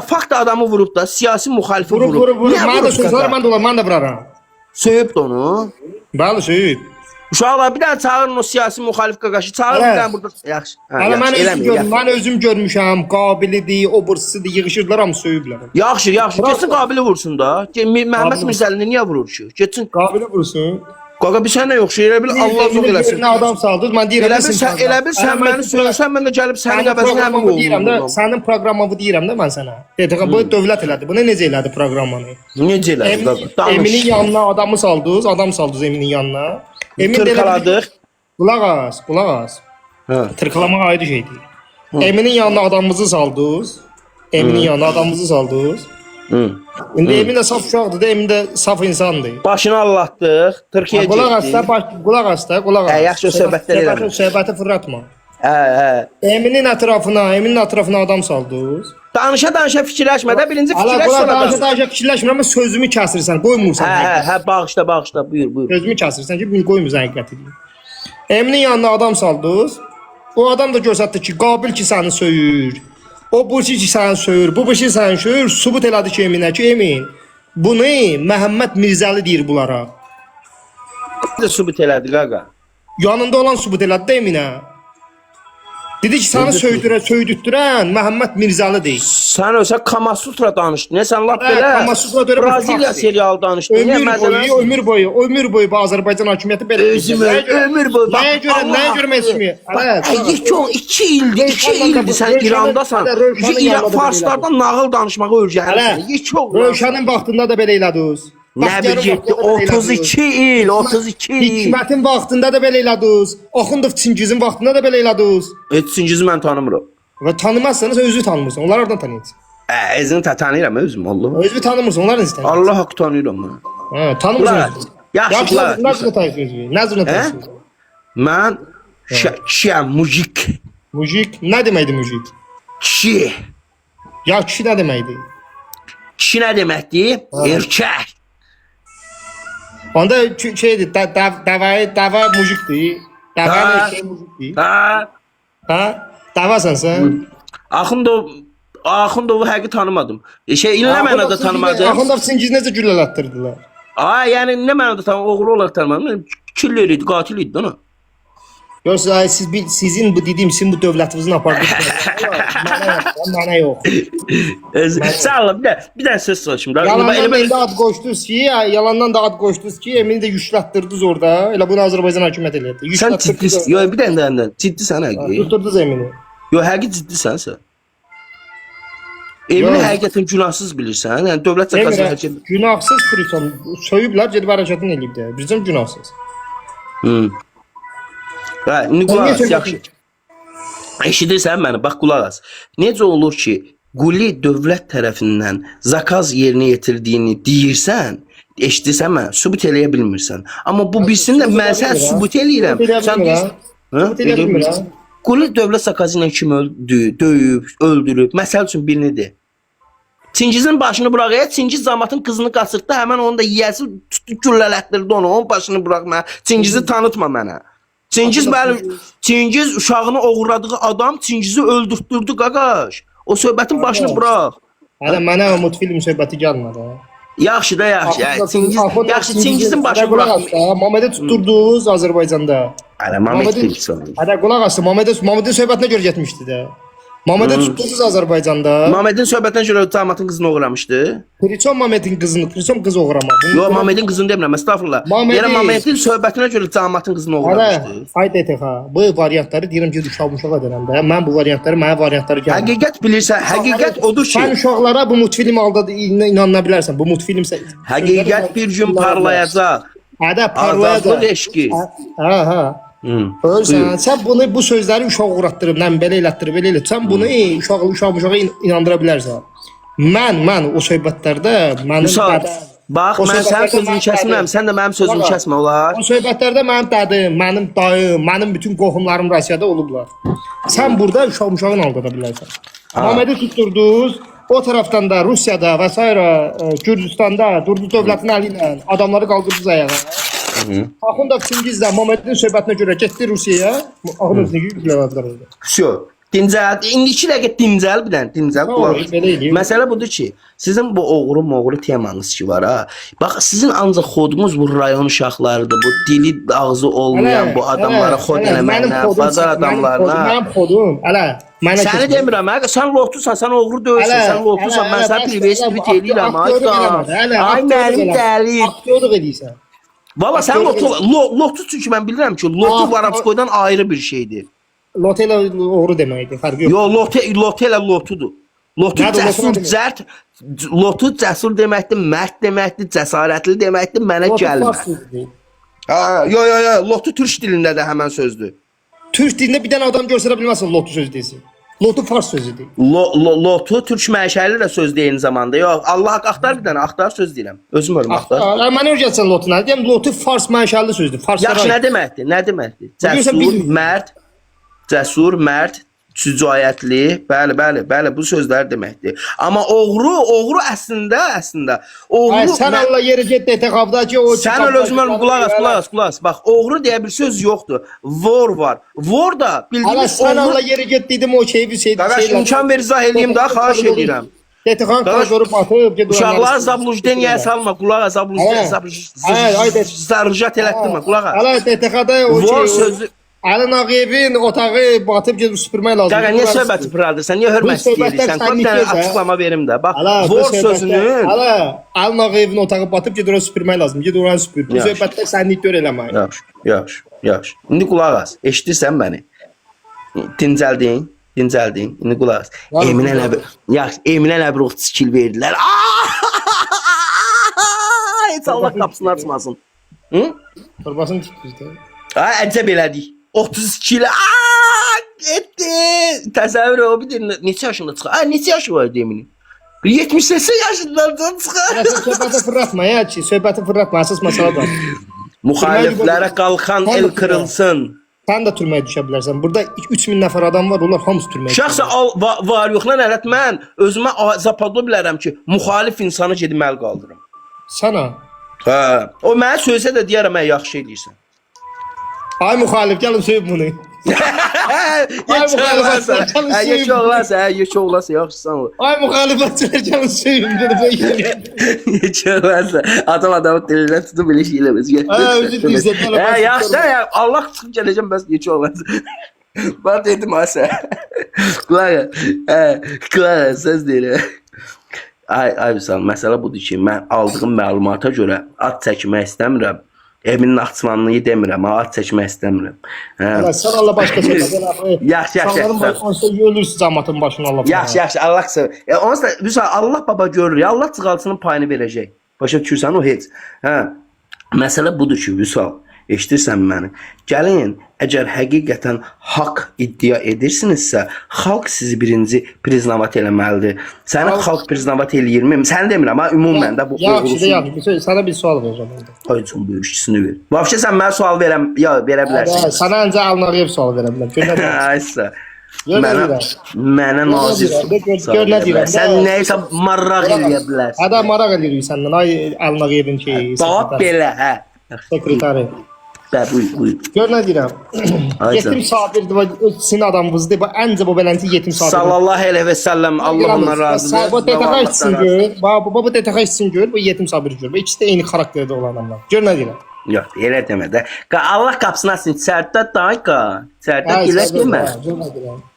fakt adamı vurub da, siyasi müxalifi Vurub. vurub. Niyə Mən də vurub sözlər qaqa? mən də olar, mən də vuraram. Söyüb də onu. Bəli, söyüb. Uşaqlar bir dənə çağırın o siyasi müxalif qaqaşı. Çağırın bir dənə burada. Yaxşı. Hələ mən Yaxşı, eləmir, yaxşı. mən özüm görmüşəm, qabilidir, o bursıdır, yığışırlar amma söyüblər. Yaxşı. Getsin Qabili vursun da. Məhəmməd Mirzəlini niyə vurur ki? Getsin. Qabili vursun. Qaqa bir sənə yoxşu. Elə bil Allah zor eləsin. Nə adam saldınız, mən deyirəm. Elə bil sən məni söyürsən, mən də gəlib sənin qəbəzinə həmin oğlum. Sənin proqramını deyirəm də mən sənə. Dedim, bu dövlət elədi. Bunu necə elədi proqramını? Necə elədi qaqa? Eminin yanına adam saldınız Eminin yanına. Emin Tırkaladıq. Qulaq as. Hə. Tırkalamaq ayrı şeydir. Eminin yanına adamımızı saldınız. İndi Emin də saf uşaqdır da, Emin də saf insandır. Başını allatdıq. Türkiyə Qulaq as da. Yaxşı, o söhbətlər eləmir. Söhbəti fırlatma. Hə. Eminin ətrafına adam saldınız. Danışa fikirləşmə də, birinci fikirləş sonra danış. Danışa fikirləşmir, amma sözümü kəsirsən, qoymursan. Hə, bağışla, buyur. Sözümü kəsirsən ki, qoymursan həqiqəti. Eminin yanına adam saldınız. O adam da göstərdi ki, qabil ki səni söyür. O burcu ki səni söyür, bu burcu səni söyür, sübut elədi ki Eminə ki, Emin, bunu Məhəmməd Mirzəli deyir bunlara. Nə sübut elədi qaqa? Yanında olan sübut elədi də Eminə. Dedi ki, səni söydürtdürən Məhəmməd Mirzəlidir. Sən ölsə Kamasutra danışdın. Sən lap belə Braziliya serialı danışdın. Ömür boyu bu Azərbaycan hakimiyyəti belə. Ömür boyu. Nəyə görə məsmiyə? 2 ildir sən İrandasan. Farslardan nağıl danışmağa öyrənirsən. Rövşənin vaxtında da belə elədiniz. Nə bir getdi? 32 il. Hikmətin vaxtında da belə elədiniz. Axundov Çingizin vaxtında da belə elədiniz. Çingizi mən tanımıram. Və tanımazsanız özünü tanımırsan. Onlar oradan tanıyırsın. Özünü tanıyıram özüm, Allah. Özünü tanımırsan, onlar necə tanıyırsın? Allah haqqı tanıyıram mən. Hə, tanımırsan. Yaxşılar. Nəzrə tanıyırsın? Mən kişiyəm, mujik. Mujik? Nə deməkdir mujik? Kişi. Ya kişi nə deməkdir? Kişi nə deməkdir? Erkək. Onda şeydir, dava mujikdir. Dava erkək mujikdir. Davasan sən? Axundovu həqiqi tanımadım. İllə mənada tanımadım. Axundov Çingiz necə güllələtdirdilər? Yəni nə mənada tanımadım, oğlu olaraq tanımadım. Killer idi, qatil idi ona. Görürsünüz, sizin bu dediyim, sizin bu dövlətinizin apardığınız mənə yox. Sağ ol, bir dənə söz sor şimdi. Yalandan da ad qoşdunuz ki, Emini də yüklətdirdiniz orada. Elə bunu Azərbaycan hakimiyyət elədi. Sən ciddisən, yox bir dənə ciddisən həqiqi. Tutdurdunuz Emini. Yox həqiqi ciddisən sən. Emini həqiqətən günahsız bilirsən. Yəni dövlət zakazı hərəkət. Günahsız pritom söyüblər, gedib hərəkətini eləyib də. Bizim günahsız. Hə, indi qulaq as, yaxşı. Eşidirsən məni, bax qulaq as. Necə olur ki, Quli dövlət tərəfindən zakaz yerinə yetirdiyini deyirsən, eşidirsən mən, sübut eləyə bilmirsən. Amma bu bilsin də mən sən sübut eləyirəm. Sən deyirsən, Quli dövlət zakazı ilə kim döyüb, öldürüb, məsəl üçün birini de. Çingizin başını bırak, Çingiz zamatın kızını qaçırtdı, həmən onu da yiyəsi tutdu, güllələtdirdi onu, onun başını bırak mənə. Çingizi tanıtma mənə. Çingiz uşağını oğurladığı adam Çingizi öldürtdürdü qaqaş. O söhbətin başını bırak. Hələ mənə o multfilm söhbəti gəlmədi. Yaxşı da yaxşı. Yaxşı Çingizin başını bırak. Məmmədə tutdurdunuz Azərbaycanda. Hələ Məmməd deyilsən. Hələ qulaq asın, Məmmədin söhbətinə görə getmişdi də. Məmmədə tutdurdunuz Azərbaycanda. Məmmədin söhbətinə görə damatın qızını oğurlamışdı. Priçom Məmmədin qızını, priçom qız oğurlamaq. Yox, Məmmədin qızını demirəm, estağfurullah. Yəni Məmmədin söhbətinə görə damatın qızını oğurlamışdı. Ay DTX, bu variantları deyirəm ki, uşaq-uşağa deyəndə, mən bu variantları, mənə variantları gəlmir. Həqiqət bilirsən, həqiqət odur ki, sən uşaqlara bu multfilm aldığına inana bilərsən. Bu multfilm həqiqət bir gün parlayacaq. Hədə parlayacaq. Azadlıq eşqi. Hə. Sən bunu bu sözləri uşaq uğratdırıb, belə elətdirib, belə elət. Sən bunu uşağa inandıra bilərsən. Mən o söhbətlərdə mənim bax, mən sənin sözünü kəsmirəm, sən də mənim sözümü kəsmə olar. O söhbətlərdə mənim dədim, mənim dayım, mənim bütün qohumlarım Rusiyada olublar. Sən burada uşağın aldada bilərsən. Məmmədi tutdurdunuz, o tərəfdən də Rusiyada və s. Gürcüstanda durdu dövlətin əli ilə adamları qaldırdınız ayağa. Axundov Çingizlə Məmmədin söhbətinə görə getdi Rusiyaya. Axundov Çingiz güllələdilər orada. Всё. Dincəl. İndi 2 dəqiqə dincəl bir dənə, dincəl. Oy, belə eləyim. Məsələ budur ki, sizin bu oğru temanız ki var ha. Bax sizin ancaq xodunuz bu rayon uşaqlarıdır. Bu dili ağzı olmayan bu adamlara xod eləməklə, bazar adamlarına. Mənim xodum, hələ. Səni demirəm, hə? Sən lotusan, sən oğru deyilsən, sən lotusan. Mən sənə privet eləyirəm, ay mənim dəli. Aktyorluq edirsən. Valla sən lotu çünki mən bilirəm ki, lotu Varavskoydan ayrı bir şeydir. Loto ilə oğru deməkdir, fərqi yox. Yo, loto ilə lotudur. Lotu cəsur, cərt, lotu cəsur deməkdir, mərd deməkdir, cəsarətli deməkdir, mənə gəlmə. Yo, lotu türk dilində də həmən sözdür. Türk dilində bir dənə adam göstərə bilməzsən lotu sözü desin. Lotu fars sözüdür. Lotu türk mənşəli də söz eyni zamanda. Yox, Allah axtar bir dənə, axtar söz deyirəm. Özüm ölüm axtar. Mənə öyrətsən lotu nə? Deyəm, lotu fars mənşəli sözdür. Yaxşı, nə deməkdir? Nə deməkdir? Cəsur, mərd, şücaətli, bəli, bu sözlər deməkdir. Amma oğru əslində, oğru... Sən Allah yeri get detəqavdakı o... Sən öl özümün qulaq as. Bax, oğru deyə bir söz yoxdur. Vor var. Vor da bildiyimiz oğru... Sən Allah yeri get dedim o şeydi. Qardaş, imkan ver izah edeyim daha, xahiş edirəm. Detəqan koridorub atıb... Uşaqlar zablujdeniyaya salma, qulaq as, zarıjat elətdirmə, qulaq as. Hələ detəqada o Vor sözü... Əli Nağıyevin otağı batıb gedib süpürmək lazım. Qaqa, niyə söhbəti pıraldırsan? Niyə hörmət istəyirsən? Qoy bir dənə açıqlama verim də. Bax, vor sözünün... Əli Nağıyevin otağı batıb gedib oraya süpürmək lazım. Gedib oraya süpür. Bu söhbətdə sənlik gör eləmək. Yaxşı. İndi qulaq as. Eşidirsən məni? Dincəldin. İndi qulaq as. Eminə Nəbirov skil verdilər. Heç Allah qapısını açmasın. Torbasını tikdirdi. Əcəb elədik. 32 ilə getdi. Təsəvvür o bir də neçə yaşında çıxar? Neçə yaşı var deminin? 78 yaşından çıxar. Söhbəti fırlatma ya ki, söhbəti fırlatma, əsas məsələ var. Müxaliflərə qalxan el kırılsın. Sən də türməyə düşə bilərsən. Burada 3000 nəfər adam var, onlar hamısı türməyə. Şəxsən var yoxla nərət mən özümə zapadlı bilərəm ki, müxalif insanı gedib əl qaldırım. Sənə? Hə. O mənə söysə də deyərəm, yaxşı eləyirsən. Ay müxalif, gəlin söyüb bunu. Yekə olarsa, yaxşısan o. Ay müxalifətçilər gəlin söyüb. Yekə olarsa, adamı televizyon tutub belə şey eləməz. Yaxşı, Allah çıxıb gələcəm, bəs yekə olarsa. Ben dedim ha sen. Qulaq, söz deyirəm. Ay Vüsal, məsələ budur ki, mən aldığım məlumata görə at çəkmək istəmirəm. Evinin açmanlığı demirəm, at çəkmək istəmirəm. Sən Allah başqa söyləyəcək. Yaxşı. Ölürsün cəmatın başına Allah. Yaxşı, Allah qısa. Onsuz da Vüsal, Allah baba görür ya, Allah çıxalsının payını verəcək. Başa düşürsən o heç. Məsələ budur ki, Vüsal, eşidirsən məni? Gəlin, əgər həqiqətən haqq iddia edirsinizsə, xalq sizi birinci priznavat eləməlidir. Səni xalq priznavat eləyirmi? Səni demirəm, ümumən də bu Yaxşı, sənə bir sual verəcəm. Aycım, buyur, ikisini ver. Vəbşə sən mənə sual verə bilərsən. Sənə öncə Alnağıyev sual verə bilər. Aysa. Mənə nazir gör nə deyirəm. Sən nəysə maraq eləyə bilərsən. Hədə maraq eləyirik səndən, ay Alnağıyevin şeyi. Bax belə, hə. Sekretari. Buyur. Gör nə deyirəm. Yetim Sabirdir, sizin adamınızdır. Əncə bu beləncə yetim Sabirdir. Sallallahu əleyhi və səlləm, Allah ondan razıdır. Bu DTX içsin gör. Bu DTX içsin gör, bu yetim Sabir gör. Bu ikisi də eyni xarakterdə olan adamlar. Gör nə deyirəm. Yox, elə demə də. Allah qapısını açsın, sərtdə dayqa. Sərtdə gilə demə.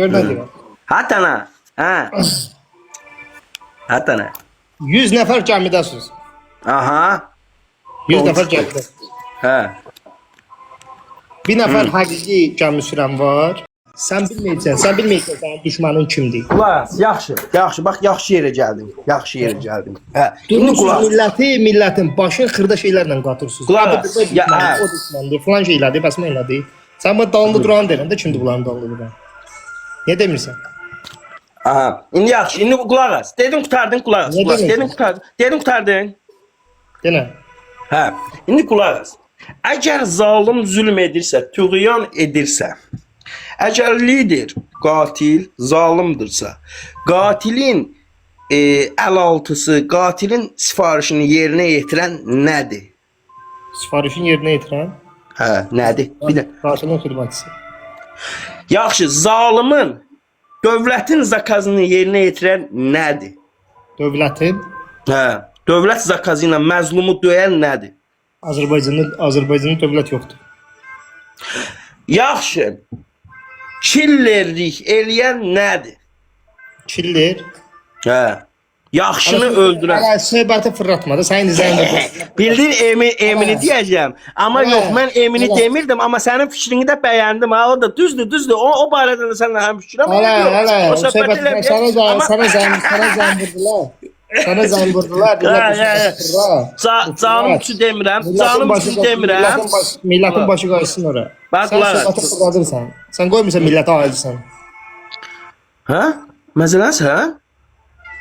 Gör nə deyirəm. Hatana. Hatana. 100 nəfər gəmidəsiz. Aha. 100 nəfər gəmidə. Hə. Bir nəfər həqiqi gəmi sürən var. Sən bilməyəcəksən sənin düşmənin kimdir. Qulaq, yaxşı. Bax, yaxşı yerə gəldim. Hə. Millətin başını xırda şeylərlə qatırsınız. Qulaq, o düşməndir, falan şeylərdir, bəs mən elədir. Sən bu dalında duran deyirəm də, kimdir bunların dalında duran? Niyə demirsən? Aha. İndi yaxşı, indi qulaq as. Dedim qurtardın, qulaq as. Dedim qurtardın. Denə. Hə. İndi qulaq as. Əgər zalım zülm edirsə, tüğyan edirsə, əgər lider qatil zalımdırsa, qatilin əlaltısı, qatilin sifarişini yerinə yetirən nədir? Sifarişin yerinə yetirən? Hə, nədir? Bir də qatilin xidmətçisi. Yaxşı, zalımın dövlətin zakazını yerinə yetirən nədir? Dövlətin Hə, dövlət zakazı ilə məzlumu döyən nədir? Azərbaycanın dövlət yoxdur. Yaxşı. Killerlik eləyən nədir? Killer. Hə. Yaxşını öldürən. Hələ söhbəti fırlatma da sənin izləyəndə. Bildin Emini deyəcəm. Amma Hələ, yox, mən Emini hələ. demirdim, amma sənin fikrini də bəyəndim. Ha, o da düzdür. O barədə də səninlə həm fikrəm. Hələ, söhbəti sənə zəng vurdular. Sənə zəng vurdular. Canım üçün demirəm. Canım üçün demirəm. Millətin başı qaysın ora. Bax, Sən qulaq as. söhbəti fırladırsan. Sən qoymursan millətə ayrısan. Hə? Məsələn sən?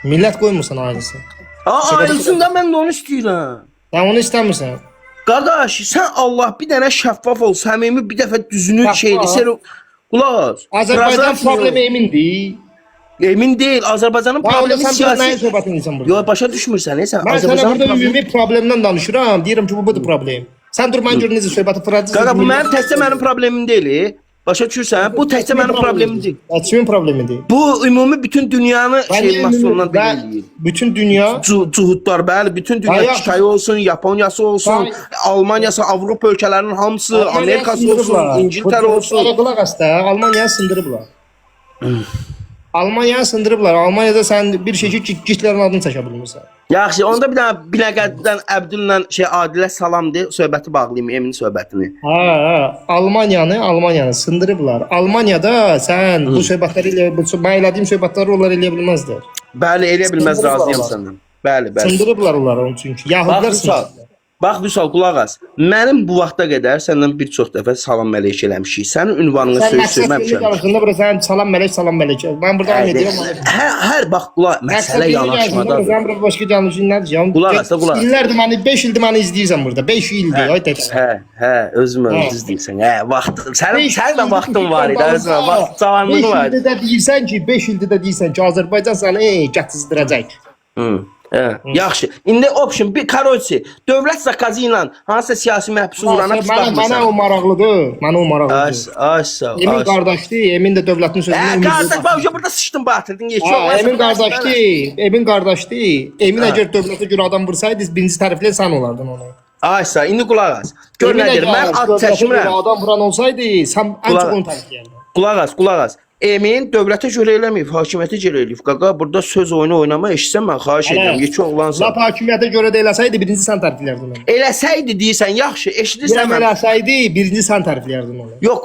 Millət qoymursan ayrısan. Ayrısında mən də onu istəyirəm. Sən onu istəmirsən. Qardaş, sən Allah bir dənə şəffaf ol, səmimi bir dəfə düzünü Şəffaf. şeydir. Sən qulaq as. Azərbaycan problemi emindir. Emin deyil. Azərbaycanın Sən problemi nəyin siyasi. söhbətini edirsən burada? Yox, başa düşmürsən, sən Mən sənə Azərbaycanın burada problemi. ümumi problemdən danışıram. Deyirəm ki, bu budur problem. Sən dur mən gör necə söhbəti fırladırsan. Qaqa, bu mənim təkcə mənim problemim deyil. Başa düşürsən? Bu təkcə mənim problemim deyil. Kimin problemidir? Bu ümumi bütün dünyanı şey masondan deyil. Bütün dünya Cuhudlar, bəli, bütün dünya Ay, Kitay olsun, Yaponiyası olsun, Ay. Almaniyası, Avropa ölkələrinin hamısı, Amerikası olsun, İngiltərə olsun. Qulaq as da, Almaniyanı sındırıblar. Almaniyanı sındırıblar. Almaniyada sən bir şey ki, Hitlerin adını çəkə bilmirsən. Yaxşı, onda bir dənə Binəqədidən Əbdüllə Adilə salam de, söhbəti bağlayım, Emin söhbətini. Almaniyanı sındırıblar. Almaniyada sən bu söhbətləri ilə, mən elədiyim söhbətləri onlar eləyə bilməzlər. Bəli, elə bilməz, Sındırıblar razıyam onlar. səndən. Bəli. Sındırıblar onları onun üçün ki, Yahudlar sındırıblar. Bax, Vüsal, qulaq as. Mənim bu vaxta qədər səndən bir çox dəfə salam mələk eləmişik. Sənin ünvanını Sən söyləmişəm. məqsədini qarşında bura sən salam mələk. Mən burada nə deyirəm? Hər bax, qulaq, məsələ yanaşmadadır. Sən burada başqa danışın nədir? Qulaq as, qulaq as. İllərdir məni 5 ildir məni izləyirsən burada. 5 ildir, ay tək. Özüm düz deyirsən. Vaxt, sənin də vaxtın var idi, özünə, vaxt cavanlığı var. 5 ildir də deyirsən ki, 5 ildir də deyirsən ki, Azərbaycan səni gətirdəcək. Yaxşı. İndi option bir karoçi dövlət zakazı ilə hansısa siyasi məhbus vurana Mənə o maraqlıdır. Mənə o maraqlıdır. Aşağı. Emin qardaşdır, Emin də dövlətin sözünü Qardaş, bax, burada sıçdın batırdın, geçiyor. Emin qardaşdır. Emin əgər dövlətə görə adam vursaydı, birinci tərəflə sən olardın onu. Aysa, indi qulaq as. Gör nə deyir, mən ad çəkmirəm. Adam vuran olsaydı, sən ən çox onu tərəfləyərdin. Qulaq as. Emin dövlətə görə eləməyib, hakimiyyətə görə eləyib. Qaqa, burada söz oyunu oynama, eşitsən mən xahiş edirəm, yekə oğlansan. Lap hakimiyyətə görə də eləsəydi, birinci sən tərəfləyərdin onu. Eləsəydi deyirsən, yaxşı, eşidirsən mən. Eləsəydi, birinci sən tərəfləyərdin onu. Yox,